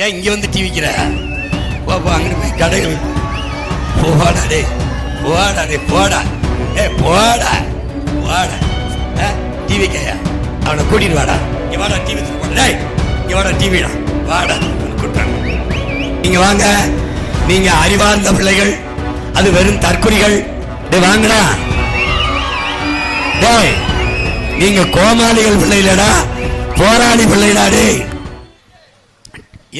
ஏன் இங்க வந்து டீ விக்கிற? பாப்பா அங்கிட்டு போய் கடைகள் போடா டே, போடா டே, போடா ஏ, போடா போடா. டிவி கையா அவனை கூட்டிட்டு வாடா. இங்க வாடா டிவி போட. இங்க வாடா டிவிடா, வாடா கூட்டாங்க. நீங்க வாங்க, நீங்க அறிவார்ந்த பிள்ளைகள், அது வெறும் தற்குறிகள். வாங்கடா டேய், நீங்க கோமாளிகள் பிள்ளைகளடா, போராளி பிள்ளைடாடே.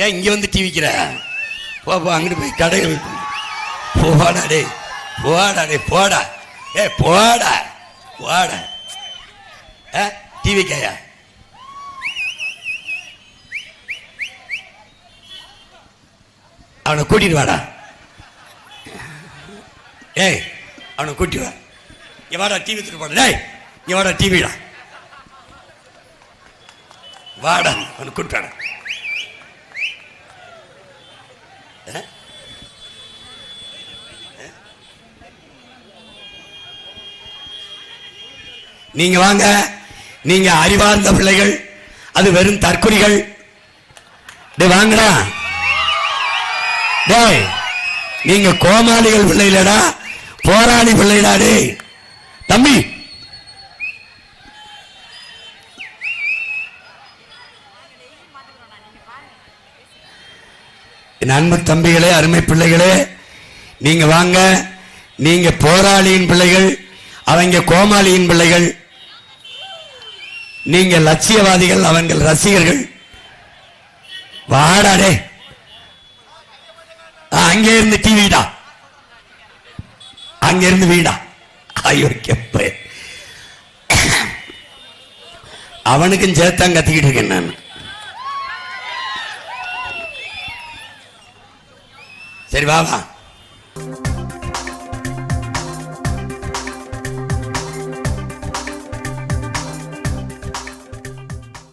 ஏன் இங்க வந்து டீ விக்கிற? பாப்பா அங்கிட்டு போய் கடைகள் போடா டே, போடா டே, போடா ஏ, போடா போடா. டிவி கையா அவனை கூட்டிட்டு வாடா. ஏய் அவனை கூட்டி வா. இங்க வாடா டிவி போட. டேய் இங்க வாடா டிவிடா, வாடா அவனை கூட்டி வாடா. நீங்க வாங்க, நீங்க அறிவார்ந்த பிள்ளைகள், அது வெறும் தற்குறிகள். வாங்கடா டேய், நீங்க கோமாளிகள் பிள்ளைகளடா, போராளி பிள்ளைடாடே. தம்பி அன்பு தம்பிகளே, அருமை பிள்ளைகளே, நீங்க வாங்க. நீங்க போராளியின் பிள்ளைகள், அவங்க கோமாளியின் பிள்ளைகள். நீங்க லட்சியவாதிகள், அவங்க ரசிகர்கள். வாடாடே, அங்கே இருந்து டிவிடா, அங்க இருந்து வீடா. ஐயோ கெப்ப, அவனுக்கும் சேர்த்தான் கத்திக்கிட்டு இருக்கேன் நான். சரி வா வா.